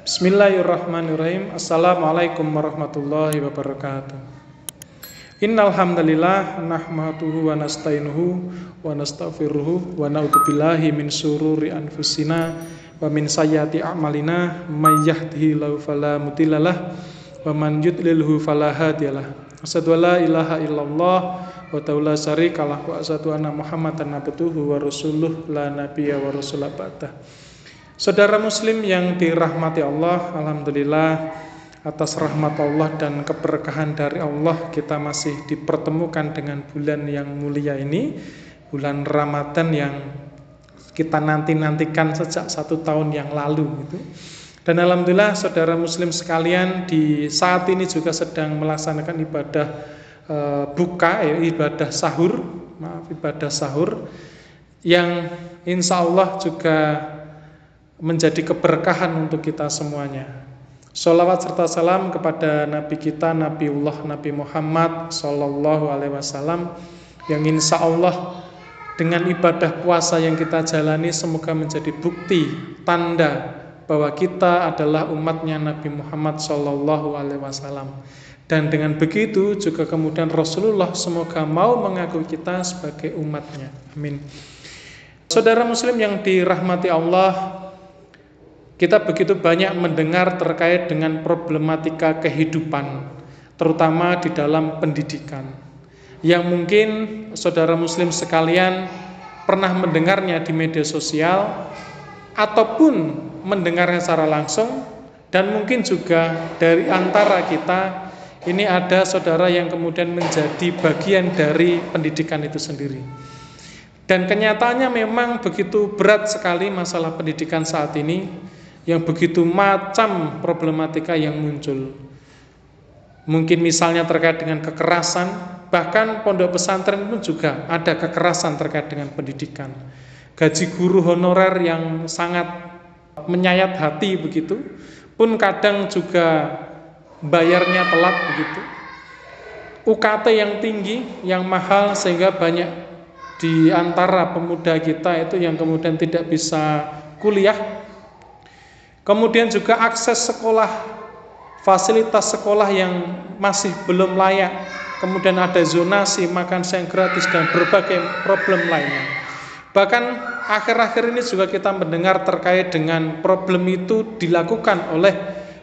Bismillahirrahmanirrahim. Assalamualaikum warahmatullahi wabarakatuh. Innal hamdalillah nahmaduhu wa nasta'inuhu wa nastaghfiruhu wa na'udzubillahi min syururi anfusina wa min sayyiati a'malina may yahdihillahu fala mudhillalah wa man yudlilhu fala hadiyalah. Asyhadu an la ilaha illallah wa la syarikalah wa asyhadu anna Muhammadan abduhu wa rasuluh la nabiyya wa rasulah ba'dah. Saudara muslim yang dirahmati Allah, alhamdulillah atas rahmat Allah dan keberkahan dari Allah kita masih dipertemukan dengan bulan yang mulia ini, bulan Ramadan yang kita nanti-nantikan sejak 1 tahun yang lalu gitu. Dan alhamdulillah saudara muslim sekalian di saat ini juga sedang melaksanakan ibadah ibadah sahur yang insya Allah juga menjadi keberkahan untuk kita semuanya. Sholawat serta salam kepada Nabi kita, Nabiullah Nabi Muhammad Sallallahu Alaihi Wasallam, yang insya Allah dengan ibadah puasa yang kita jalani semoga menjadi bukti tanda bahwa kita adalah umatnya Nabi Muhammad Sallallahu Alaihi Wasallam. Dan dengan begitu juga kemudian Rasulullah semoga mau mengakui kita sebagai umatnya. Amin. Saudara muslim yang dirahmati Allah, kita begitu banyak mendengar terkait dengan problematika kehidupan, terutama di dalam pendidikan, yang mungkin saudara muslim sekalian pernah mendengarnya di media sosial ataupun mendengarnya secara langsung, dan mungkin juga dari antara kita ini ada saudara yang kemudian menjadi bagian dari pendidikan itu sendiri. Dan kenyataannya memang begitu berat sekali masalah pendidikan saat ini, yang begitu macam problematika yang muncul. Mungkin misalnya terkait dengan kekerasan, bahkan pondok pesantren pun juga ada kekerasan terkait dengan pendidikan. Gaji guru honorer yang sangat menyayat hati begitu, pun kadang juga bayarnya telat begitu. UKT yang tinggi, yang mahal, sehingga banyak di antara pemuda kita itu yang kemudian tidak bisa kuliah. Kemudian juga akses sekolah, fasilitas sekolah yang masih belum layak. Kemudian ada zonasi, makan siang gratis, dan berbagai problem lainnya. Bahkan akhir-akhir ini juga kita mendengar terkait dengan problem itu dilakukan oleh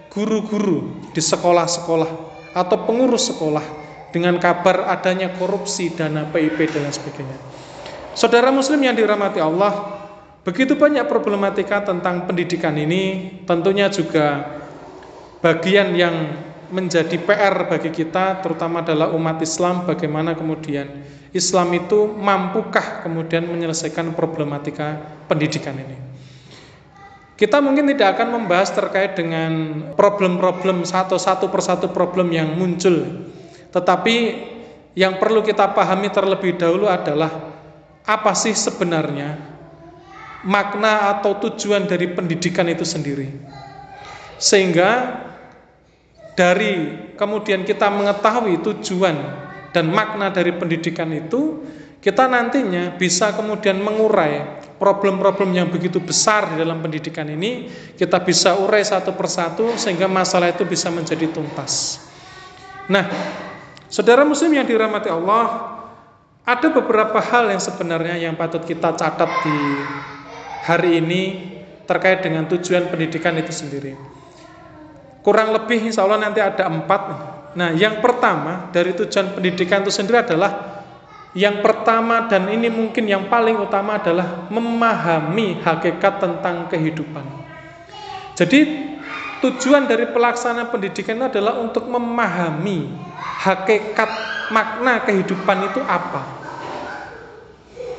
guru-guru di sekolah-sekolah atau pengurus sekolah dengan kabar adanya korupsi dana PIP dan lain sebagainya. Saudara muslim yang dirahmati Allah, begitu banyak problematika tentang pendidikan ini, tentunya juga bagian yang menjadi PR bagi kita, terutama adalah umat Islam, bagaimana kemudian Islam itu mampukah kemudian menyelesaikan problematika pendidikan ini. Kita mungkin tidak akan membahas terkait dengan problem-problem satu persatu problem yang muncul, tetapi yang perlu kita pahami terlebih dahulu adalah apa sih sebenarnya makna atau tujuan dari pendidikan itu sendiri. Sehingga dari kemudian kita mengetahui tujuan dan makna dari pendidikan itu, kita nantinya bisa kemudian mengurai problem-problem yang begitu besar di dalam pendidikan ini, kita bisa urai satu persatu sehingga masalah itu bisa menjadi tuntas. Nah, saudara muslim yang dirahmati Allah, ada beberapa hal yang sebenarnya yang patut kita catat di hari ini terkait dengan tujuan pendidikan itu sendiri. Kurang lebih insya Allah nanti ada 4. Nah, yang pertama dari tujuan pendidikan itu sendiri adalah, yang pertama dan ini mungkin yang paling utama adalah memahami hakikat tentang kehidupan. Jadi tujuan dari pelaksanaan pendidikan itu adalah untuk memahami hakikat makna kehidupan itu apa.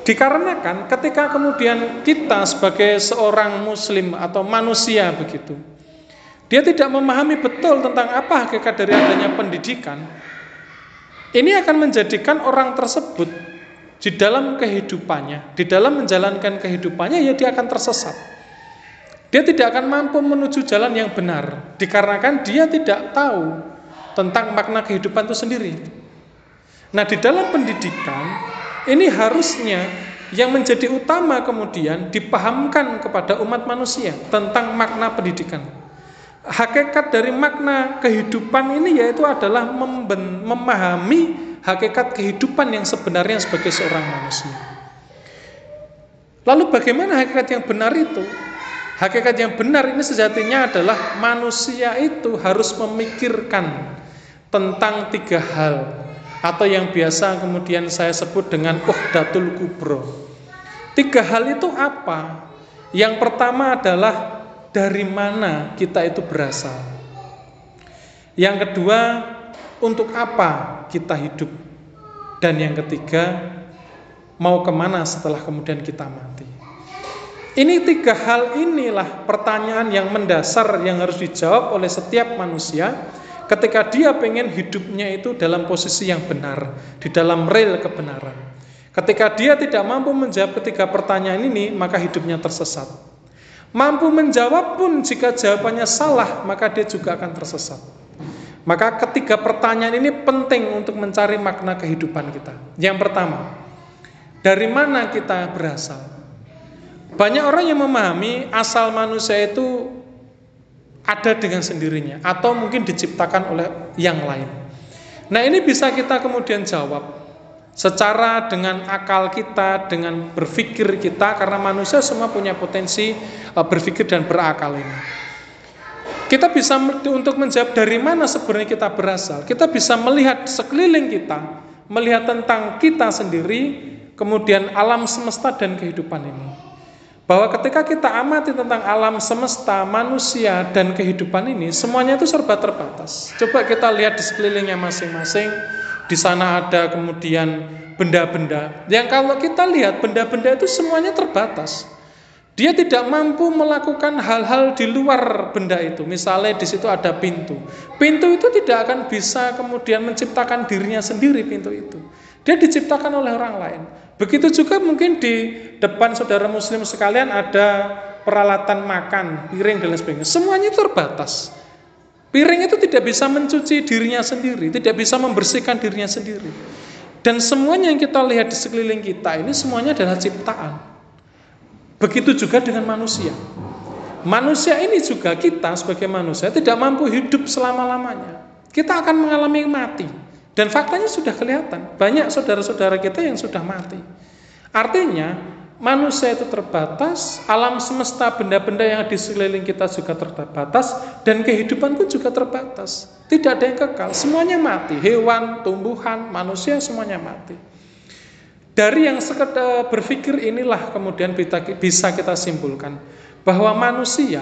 Dikarenakan ketika kemudian kita sebagai seorang muslim atau manusia begitu, dia tidak memahami betul tentang apa hakikat dari adanya pendidikan, ini akan menjadikan orang tersebut di dalam kehidupannya, di dalam menjalankan kehidupannya, ya dia akan tersesat. Dia tidak akan mampu menuju jalan yang benar, dikarenakan dia tidak tahu tentang makna kehidupan itu sendiri. Nah, di dalam pendidikan ini harusnya yang menjadi utama kemudian dipahamkan kepada umat manusia tentang makna pendidikan. hakikat dari makna kehidupan ini yaitu adalah memahami hakikat kehidupan yang sebenarnya sebagai seorang manusia. Lalu bagaimana hakikat yang benar itu? Hakikat yang benar ini sejatinya adalah manusia itu harus memikirkan tentang 3 hal, atau yang biasa kemudian saya sebut dengan uhdatul kubro. 3 hal itu apa? Yang pertama adalah dari mana kita itu berasal. Yang kedua, untuk apa kita hidup. Dan yang ketiga, mau kemana setelah kemudian kita mati. Ini 3 hal inilah pertanyaan yang mendasar yang harus dijawab oleh setiap manusia ketika dia pengen hidupnya itu dalam posisi yang benar, di dalam rel kebenaran. Ketika dia tidak mampu menjawab ketiga pertanyaan ini, maka hidupnya tersesat. Mampu menjawab pun jika jawabannya salah, maka dia juga akan tersesat. Maka ketiga pertanyaan ini penting untuk mencari makna kehidupan kita. Yang pertama, dari mana kita berasal? Banyak orang yang memahami asal manusia itu ada dengan sendirinya, atau mungkin diciptakan oleh yang lain. Nah, ini bisa kita kemudian jawab secara dengan akal kita, dengan berpikir kita, karena manusia semua punya potensi berpikir dan berakal ini. Kita bisa untuk menjawab dari mana sebenarnya kita berasal. Kita bisa melihat sekeliling kita, melihat tentang kita sendiri, kemudian alam semesta dan kehidupan ini. Bahwa ketika kita amati tentang alam semesta, manusia, dan kehidupan ini, semuanya itu serba terbatas. Coba kita lihat di sekelilingnya masing-masing. Di sana ada kemudian benda-benda yang kalau kita lihat benda-benda itu semuanya terbatas. Dia tidak mampu melakukan hal-hal di luar benda itu. Misalnya di situ ada pintu. Pintu itu tidak akan bisa kemudian menciptakan dirinya sendiri, pintu itu. Dia diciptakan oleh orang lain. Begitu juga mungkin di depan saudara muslim sekalian ada peralatan makan, piring dan lain sebagainya. Semuanya terbatas. Piring itu tidak bisa mencuci dirinya sendiri, tidak bisa membersihkan dirinya sendiri. Dan semuanya yang kita lihat di sekeliling kita ini semuanya adalah ciptaan. Begitu juga dengan manusia. Manusia ini juga kita sebagai manusia tidak mampu hidup selama-lamanya. Kita akan mengalami mati. Dan faktanya sudah kelihatan. Banyak saudara-saudara kita yang sudah mati. Artinya manusia itu terbatas, alam semesta benda-benda yang di sekeliling kita juga terbatas, dan kehidupan pun juga terbatas. Tidak ada yang kekal, semuanya mati. Hewan, tumbuhan, manusia semuanya mati. Dari yang sekedar berpikir inilah kemudian bisa kita simpulkan bahwa manusia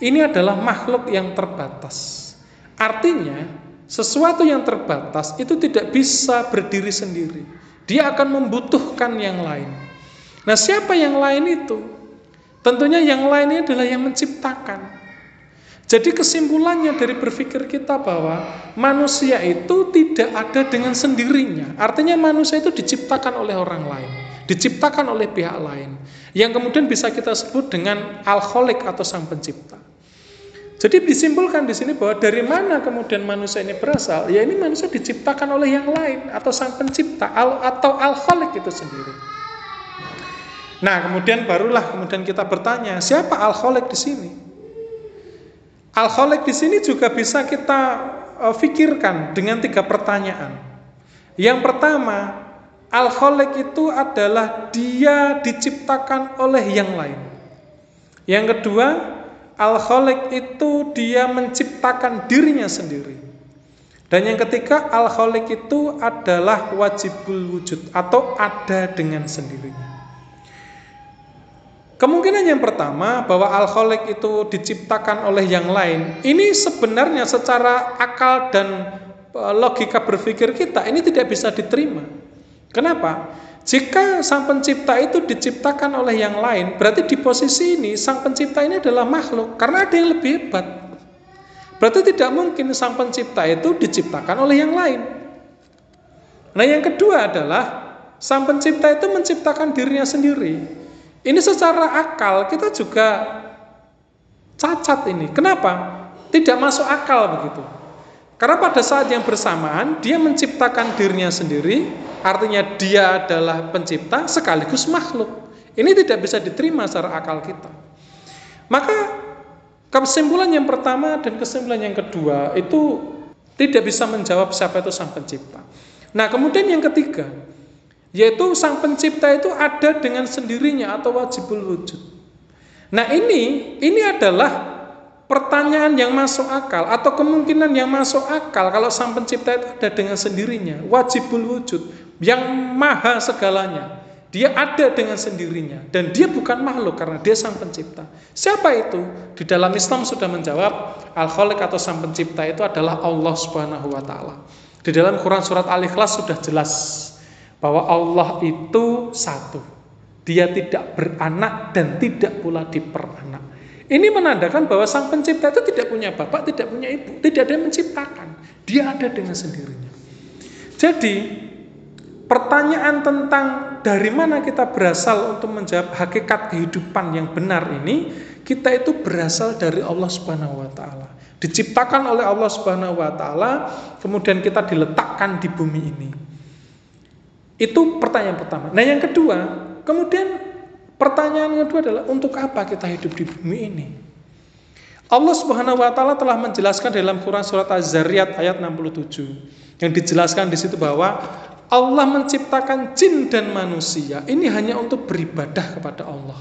ini adalah makhluk yang terbatas. Artinya sesuatu yang terbatas itu tidak bisa berdiri sendiri. Dia akan membutuhkan yang lain. Nah, siapa yang lain itu? Tentunya yang lain ini adalah yang menciptakan. Jadi kesimpulannya dari berpikir kita bahwa manusia itu tidak ada dengan sendirinya. Artinya manusia itu diciptakan oleh orang lain, diciptakan oleh pihak lain, yang kemudian bisa kita sebut dengan Al-Khaliq atau Sang Pencipta. Jadi disimpulkan di sini bahwa dari mana kemudian manusia ini berasal? Ya, ini manusia diciptakan oleh yang lain atau Sang Pencipta atau Al-Khaliq itu sendiri. Nah, kemudian barulah kemudian kita bertanya, siapa Al-Khaliq di sini? Al-Khaliq di sini juga bisa kita pikirkan dengan 3 pertanyaan. Yang pertama, Al-Khaliq itu adalah dia diciptakan oleh yang lain. Yang kedua, Al-Khaliq itu dia menciptakan dirinya sendiri. Dan yang ketiga, Al-Khaliq itu adalah wajibul wujud atau ada dengan sendirinya. Kemungkinan yang pertama bahwa Al-Khaliq itu diciptakan oleh yang lain, ini sebenarnya secara akal dan logika berpikir kita ini tidak bisa diterima. Kenapa? Jika Sang Pencipta itu diciptakan oleh yang lain, berarti di posisi ini Sang Pencipta ini adalah makhluk, karena ada yang lebih hebat. Berarti tidak mungkin Sang Pencipta itu diciptakan oleh yang lain. Nah, yang kedua adalah Sang Pencipta itu menciptakan dirinya sendiri. Ini secara akal kita juga cacat ini. Kenapa? Tidak masuk akal begitu. Karena pada saat yang bersamaan dia menciptakan dirinya sendiri, artinya dia adalah pencipta sekaligus makhluk. Ini tidak bisa diterima secara akal kita. Maka Kesimpulan yang pertama dan kesimpulan yang kedua itu tidak bisa menjawab siapa itu Sang Pencipta. Nah, kemudian yang ketiga, yaitu Sang Pencipta itu ada dengan sendirinya atau wajibul wujud. Nah, ini adalah pertanyaan yang masuk akal atau kemungkinan yang masuk akal kalau Sang Pencipta itu ada dengan sendirinya, wajibul wujud, yang maha segalanya. Dia ada dengan sendirinya dan dia bukan makhluk karena dia Sang Pencipta. Siapa itu? Di dalam Islam sudah menjawab, Al-Khaliq atau Sang Pencipta itu adalah Allah Subhanahu wa taala. Di dalam Quran surat Al-Ikhlas sudah jelas bahwa Allah itu satu. Dia tidak beranak dan tidak pula diperanak. Ini menandakan bahwa Sang Pencipta itu tidak punya bapak, tidak punya ibu, tidak ada yang menciptakan. Dia ada dengan sendirinya. Jadi, pertanyaan tentang dari mana kita berasal untuk menjawab hakikat kehidupan yang benar ini, kita itu berasal dari Allah Subhanahu wa taala. Diciptakan oleh Allah Subhanahu wa taala, kemudian kita diletakkan di bumi ini. Itu pertanyaan pertama. Nah, yang kedua, kemudian pertanyaan kedua adalah untuk apa kita hidup di bumi ini? Allah Subhanahu wa taala telah menjelaskan dalam Quran surat Az-Zariyat ayat 67. Yang dijelaskan di situ bahwa Allah menciptakan jin dan manusia ini hanya untuk beribadah kepada Allah.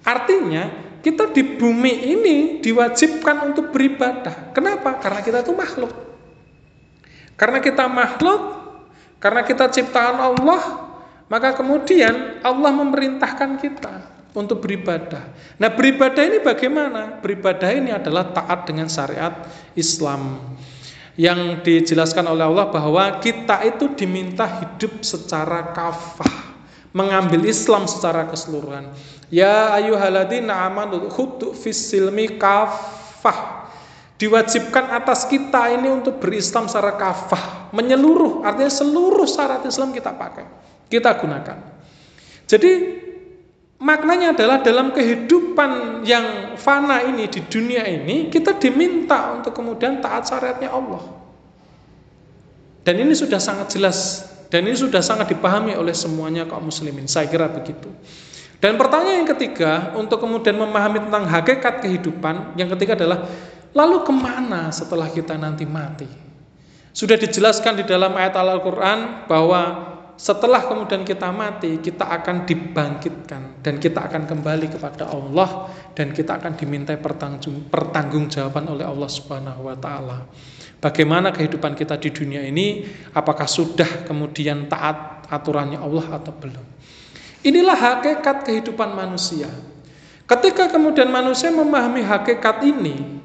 Artinya kita di bumi ini diwajibkan untuk beribadah. Kenapa? Karena kita itu makhluk. Karena kita makhluk, karena kita ciptaan Allah, maka kemudian Allah memerintahkan kita untuk beribadah. Nah, beribadah ini bagaimana? Beribadah ini adalah taat dengan syariat Islam. Yang dijelaskan oleh Allah bahwa kita itu diminta hidup secara kafah, mengambil Islam secara keseluruhan. Ya ayyuhalladzina amanu khudhu fis silmi kafah. Diwajibkan atas kita ini untuk berislam secara kafah, menyeluruh, artinya seluruh syarat Islam kita pakai, kita gunakan. Jadi maknanya adalah dalam kehidupan yang fana ini, di dunia ini, kita diminta untuk kemudian taat syariatnya Allah. Dan ini sudah sangat jelas, dan ini sudah sangat dipahami oleh semuanya kaum muslimin. Saya kira begitu. Dan pertanyaan yang ketiga, untuk kemudian memahami tentang hakikat kehidupan, yang ketiga adalah, lalu kemana setelah kita nanti mati? Sudah dijelaskan di dalam ayat Al-Quran bahwa setelah kemudian kita mati, kita akan dibangkitkan dan kita akan kembali kepada Allah dan kita akan dimintai pertanggungjawaban oleh Allah Subhanahu wa taala. Bagaimana kehidupan kita di dunia ini? Apakah sudah kemudian taat aturannya Allah atau belum? Inilah hakikat kehidupan manusia. Ketika kemudian manusia memahami hakikat ini,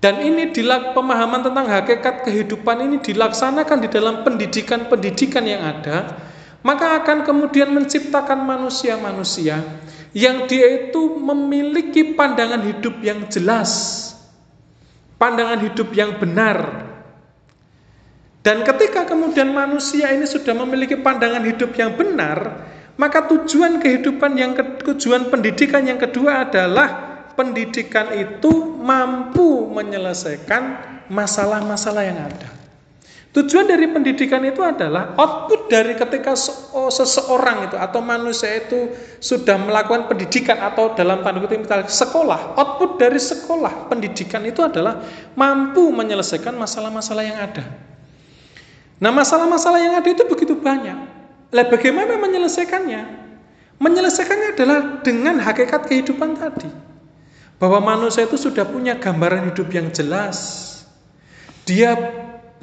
dan ini pemahaman tentang hakikat kehidupan ini dilaksanakan di dalam pendidikan-pendidikan yang ada, maka akan kemudian menciptakan manusia-manusia yang dia itu memiliki pandangan hidup yang jelas, pandangan hidup yang benar. Dan ketika kemudian manusia ini sudah memiliki pandangan hidup yang benar, maka tujuan pendidikan yang kedua adalah pendidikan itu mampu menyelesaikan masalah-masalah yang ada. Tujuan dari pendidikan itu adalah output dari ketika seseorang itu atau manusia itu sudah melakukan pendidikan atau dalam tanda kutip sekolah. Output dari sekolah pendidikan itu adalah mampu menyelesaikan masalah-masalah yang ada. Nah, masalah-masalah yang ada itu begitu banyak. Lah, bagaimana menyelesaikannya? Menyelesaikannya adalah dengan hakikat kehidupan tadi. Bahwa manusia itu sudah punya gambaran hidup yang jelas. Dia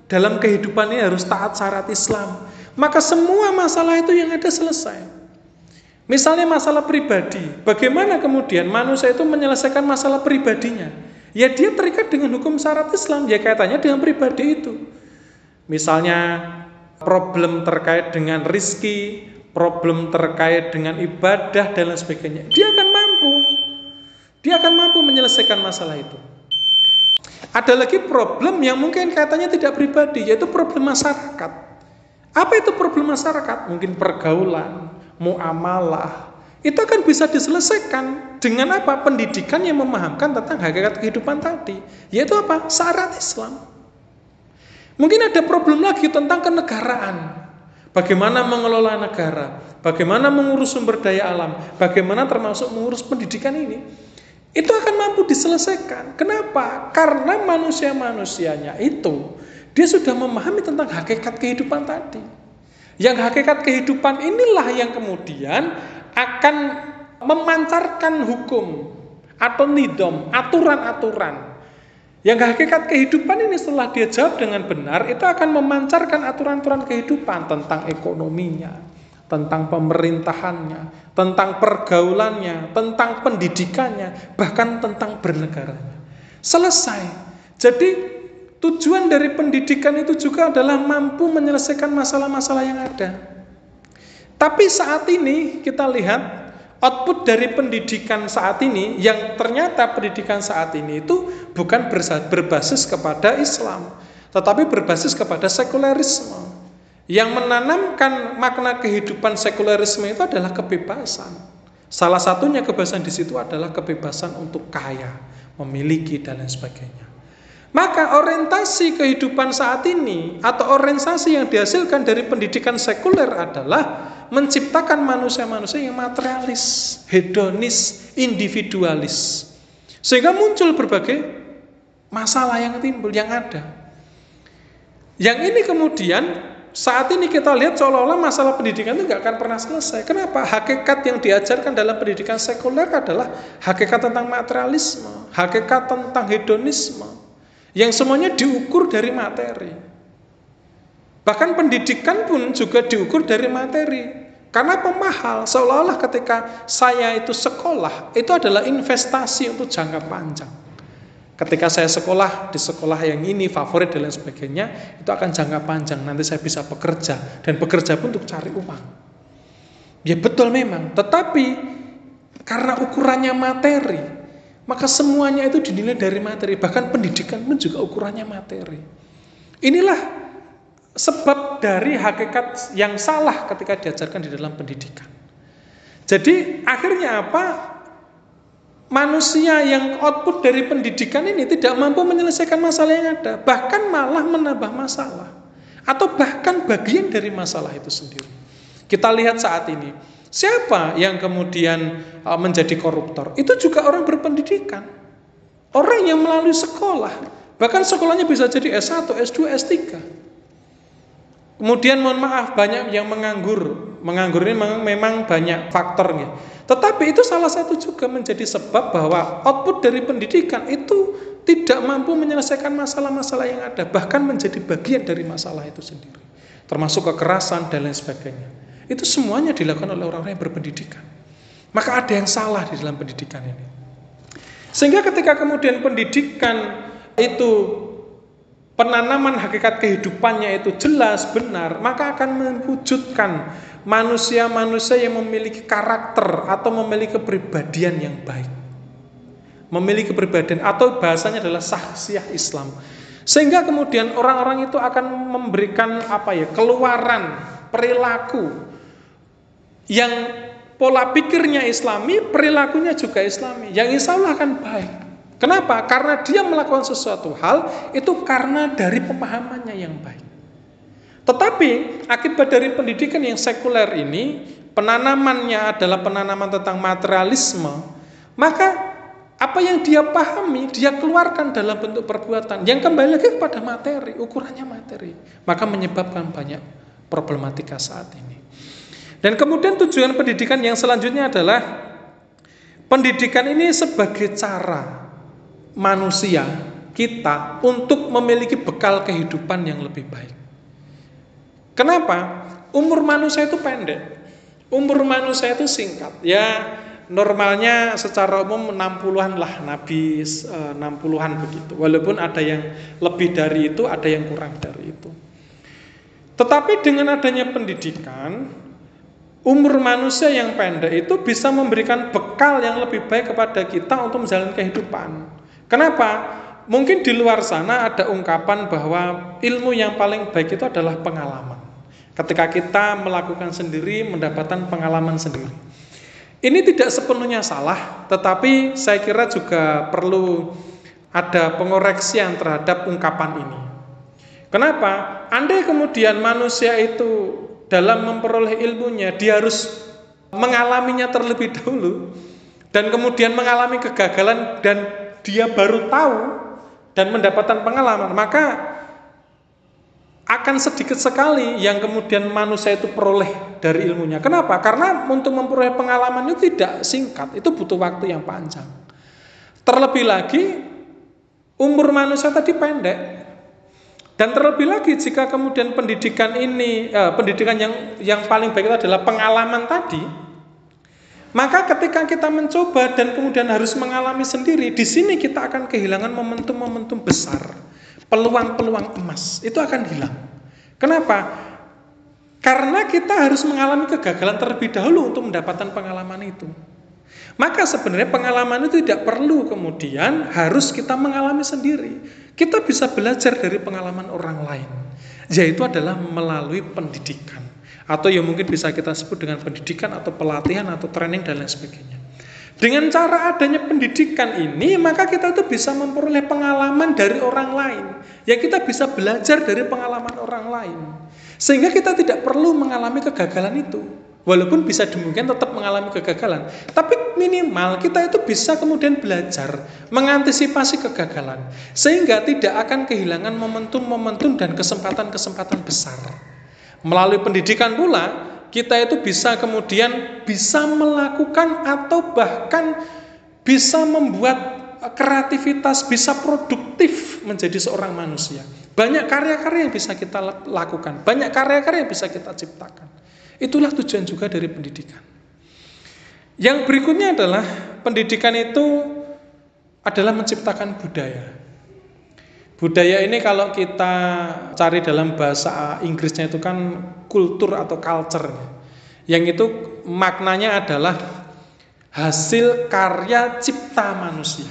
dalam kehidupan ini harus taat syariat Islam. Maka semua masalah itu yang ada selesai. Misalnya masalah pribadi. Bagaimana kemudian manusia itu menyelesaikan masalah pribadinya? Ya dia terikat dengan hukum syariat Islam. Ya kaitannya dengan pribadi itu. Misalnya problem terkait dengan rizki, problem terkait dengan ibadah dan lain sebagainya. Dia akan mampu menyelesaikan masalah itu. Ada lagi problem yang mungkin kaitannya tidak pribadi, yaitu problem masyarakat. Apa itu problem masyarakat? Mungkin pergaulan, muamalah. Itu akan bisa diselesaikan dengan apa? Pendidikan yang memahamkan tentang hakikat kehidupan tadi, yaitu apa? Syariat Islam. Mungkin ada problem lagi tentang kenegaraan. Bagaimana mengelola negara, bagaimana mengurus sumber daya alam, bagaimana termasuk mengurus pendidikan ini. itu akan mampu diselesaikan. Kenapa? Karena manusia-manusianya itu dia sudah memahami tentang hakikat kehidupan tadi. Yang hakikat kehidupan inilah yang kemudian akan memancarkan hukum atau nidom, aturan-aturan. Yang hakikat kehidupan ini setelah dia jawab dengan benar, itu akan memancarkan aturan-aturan kehidupan tentang ekonominya, tentang pemerintahannya, tentang pergaulannya, tentang pendidikannya, bahkan tentang bernegaranya. Selesai. Jadi tujuan dari pendidikan itu juga adalah mampu menyelesaikan masalah-masalah yang ada. Tapi saat ini kita lihat output dari pendidikan saat ini, yang ternyata pendidikan saat ini itu bukan berbasis kepada Islam, tetapi berbasis kepada sekulerisme. Yang menanamkan makna kehidupan sekulerisme itu adalah kebebasan. Salah satunya kebebasan di situ adalah kebebasan untuk kaya, memiliki dan lain sebagainya. Maka orientasi kehidupan saat ini atau orientasi yang dihasilkan dari pendidikan sekuler adalah menciptakan manusia-manusia yang materialis, hedonis, individualis. Sehingga muncul berbagai masalah yang timbul, yang ada. Yang ini kemudian saat ini kita lihat seolah-olah masalah pendidikan itu nggak akan pernah selesai. Kenapa? Hakikat yang diajarkan dalam pendidikan sekuler adalah hakikat tentang materialisme, hakikat tentang hedonisme, yang semuanya diukur dari materi. Bahkan pendidikan pun juga diukur dari materi. Karena pemahal, seolah-olah ketika saya itu sekolah, itu adalah investasi untuk jangka panjang. Ketika saya sekolah di sekolah yang ini favorit dan lain sebagainya, itu akan jangka panjang. Nanti saya bisa bekerja dan bekerja pun untuk cari uang. Ya betul memang, tetapi karena ukurannya materi, maka semuanya itu dinilai dari materi. Bahkan pendidikan pun juga ukurannya materi. Inilah sebab dari hakikat yang salah ketika diajarkan di dalam pendidikan. Jadi akhirnya apa? Manusia yang output dari pendidikan ini tidak mampu menyelesaikan masalah yang ada, bahkan malah menambah masalah, atau bahkan bagian dari masalah itu sendiri. Kita lihat saat ini, siapa yang kemudian menjadi koruptor? Itu juga orang berpendidikan, orang yang melalui sekolah, bahkan sekolahnya bisa jadi S1, S2, S3. Kemudian mohon maaf, banyak yang menganggur. Menganggur ini memang banyak faktornya. Tetapi itu salah satu juga menjadi sebab bahwa output dari pendidikan itu tidak mampu menyelesaikan masalah-masalah yang ada, bahkan menjadi bagian dari masalah itu sendiri. Termasuk kekerasan dan lain sebagainya. Itu semuanya dilakukan oleh orang-orang yang berpendidikan. Maka ada yang salah di dalam pendidikan ini. Sehingga ketika kemudian pendidikan itu penanaman hakikat kehidupannya itu jelas, benar, maka akan mewujudkan manusia-manusia yang memiliki karakter atau memiliki kepribadian yang baik. Memiliki kepribadian atau bahasanya adalah syakhsiyah Islam. Sehingga kemudian orang-orang itu akan memberikan keluaran perilaku yang pola pikirnya Islami, perilakunya juga Islami, yang insya Allah akan baik. Kenapa? Karena dia melakukan sesuatu hal itu karena dari pemahamannya yang baik. Tetapi akibat dari pendidikan yang sekuler ini, penanamannya adalah penanaman tentang materialisme, maka apa yang dia pahami, dia keluarkan dalam bentuk perbuatan yang kembali lagi kepada materi, ukurannya materi. Maka menyebabkan banyak problematika saat ini. Dan kemudian tujuan pendidikan yang selanjutnya adalah pendidikan ini sebagai cara manusia, kita, untuk memiliki bekal kehidupan yang lebih baik. Kenapa? Umur manusia itu pendek. Umur manusia itu singkat. Ya, normalnya secara umum 60-an lah, Nabi 60-an begitu. Walaupun ada yang lebih dari itu, ada yang kurang dari itu. Tetapi dengan adanya pendidikan, umur manusia yang pendek itu bisa memberikan bekal yang lebih baik kepada kita untuk menjalani kehidupan. Kenapa? Mungkin di luar sana ada ungkapan bahwa ilmu yang paling baik itu adalah pengalaman. Ketika kita melakukan sendiri, mendapatkan pengalaman sendiri. Ini tidak sepenuhnya salah, tetapi saya kira juga perlu ada pengoreksian terhadap ungkapan ini. Kenapa? Andai kemudian manusia itu dalam memperoleh ilmunya, dia harus mengalaminya terlebih dahulu, dan kemudian mengalami kegagalan dan dia baru tahu dan mendapatkan pengalaman, maka akan sedikit sekali yang kemudian manusia itu peroleh dari ilmunya. Kenapa? Karena untuk memperoleh pengalaman itu tidak singkat, itu butuh waktu yang panjang. Terlebih lagi umur manusia tadi pendek. Dan terlebih lagi jika kemudian pendidikan ini pendidikan yang paling baik itu adalah pengalaman tadi, maka ketika kita mencoba dan kemudian harus mengalami sendiri, di sini kita akan kehilangan momentum-momentum besar, peluang-peluang emas itu akan hilang. Kenapa? Karena kita harus mengalami kegagalan terlebih dahulu untuk mendapatkan pengalaman itu. Maka sebenarnya pengalaman itu tidak perlu kemudian harus kita mengalami sendiri. Kita bisa belajar dari pengalaman orang lain, yaitu adalah melalui pendidikan. Atau yang mungkin bisa kita sebut dengan pendidikan atau pelatihan atau training dan lain sebagainya. Dengan cara adanya pendidikan ini, maka kita itu bisa memperoleh pengalaman dari orang lain. Ya kita bisa belajar dari pengalaman orang lain. Sehingga kita tidak perlu mengalami kegagalan itu. Walaupun bisa demikian tetap mengalami kegagalan. Tapi minimal kita itu bisa kemudian belajar mengantisipasi kegagalan. Sehingga tidak akan kehilangan momentum-momentum dan kesempatan-kesempatan besar. Melalui pendidikan pula, kita itu bisa kemudian bisa melakukan atau bahkan bisa membuat kreativitas, bisa produktif menjadi seorang manusia. Banyak karya-karya yang bisa kita lakukan, banyak karya-karya yang bisa kita ciptakan. Itulah tujuan juga dari pendidikan. Yang berikutnya adalah pendidikan itu adalah menciptakan budaya. Budaya ini kalau kita cari dalam bahasa Inggrisnya itu kan kultur atau culture. Yang itu maknanya adalah hasil karya cipta manusia.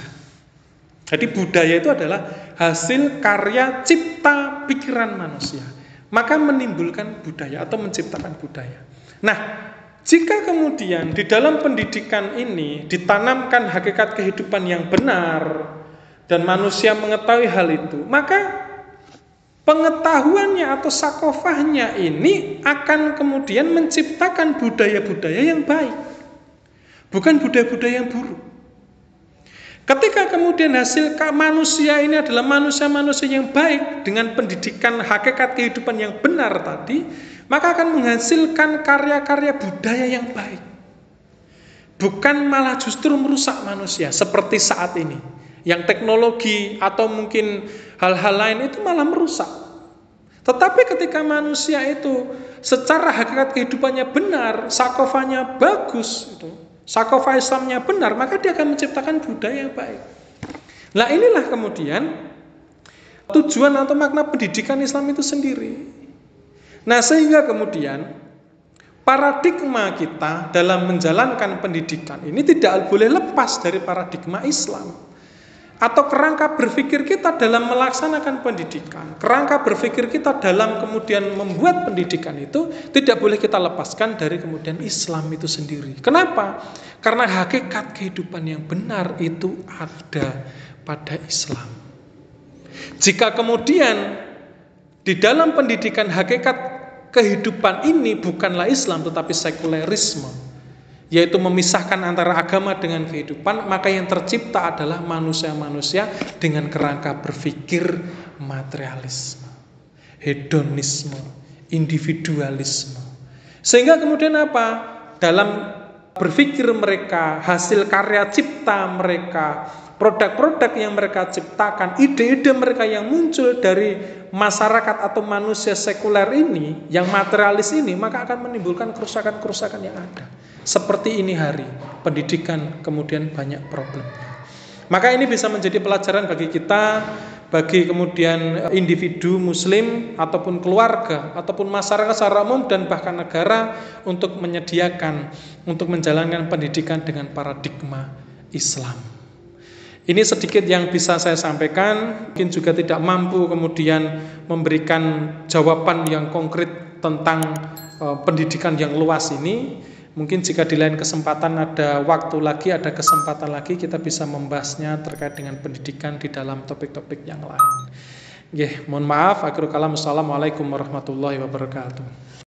Jadi budaya itu adalah hasil karya cipta pikiran manusia. Maka menimbulkan budaya atau menciptakan budaya. Nah, jika kemudian di dalam pendidikan ini ditanamkan hakikat kehidupan yang benar dan manusia mengetahui hal itu, maka pengetahuannya atau sakofahnya ini akan kemudian menciptakan budaya-budaya yang baik, bukan budaya-budaya yang buruk. Ketika kemudian hasil manusia ini adalah manusia-manusia yang baik dengan pendidikan hakikat kehidupan yang benar tadi, maka akan menghasilkan karya-karya budaya yang baik. Bukan malah justru merusak manusia seperti saat ini. Yang teknologi atau mungkin hal-hal lain itu malah merusak. Tetapi ketika manusia itu secara hakikat kehidupannya benar, sakofanya bagus, sakofah Islamnya benar, maka dia akan menciptakan budaya yang baik. Nah inilah kemudian tujuan atau makna pendidikan Islam itu sendiri. Nah sehingga kemudian paradigma kita dalam menjalankan pendidikan ini tidak boleh lepas dari paradigma Islam. Atau kerangka berpikir kita dalam melaksanakan pendidikan, kerangka berpikir kita dalam kemudian membuat pendidikan itu tidak boleh kita lepaskan dari kemudian Islam itu sendiri. Kenapa? Karena hakikat kehidupan yang benar itu ada pada Islam. Jika kemudian di dalam pendidikan hakikat kehidupan ini bukanlah Islam tetapi sekulerisme, yaitu memisahkan antara agama dengan kehidupan, maka yang tercipta adalah manusia-manusia dengan kerangka berpikir materialisme, hedonisme, individualisme. Sehingga kemudian apa? Dalam berpikir mereka, hasil karya cipta mereka, produk-produk yang mereka ciptakan, ide-ide mereka yang muncul dari masyarakat atau manusia sekuler ini, yang materialis ini, maka akan menimbulkan kerusakan-kerusakan yang ada. Seperti ini hari, pendidikan kemudian banyak problemnya. Maka ini bisa menjadi pelajaran bagi kita, bagi kemudian individu muslim, ataupun keluarga, ataupun masyarakat secara umum, dan bahkan negara untuk menyediakan, untuk menjalankan pendidikan dengan paradigma Islam. Ini sedikit yang bisa saya sampaikan, mungkin juga tidak mampu kemudian memberikan jawaban yang konkret tentang pendidikan yang luas ini. Mungkin jika di lain kesempatan ada waktu lagi, ada kesempatan lagi, kita bisa membahasnya terkait dengan pendidikan di dalam topik-topik yang lain. Mohon maaf, akhirul kalam. Assalamualaikum warahmatullahi wabarakatuh.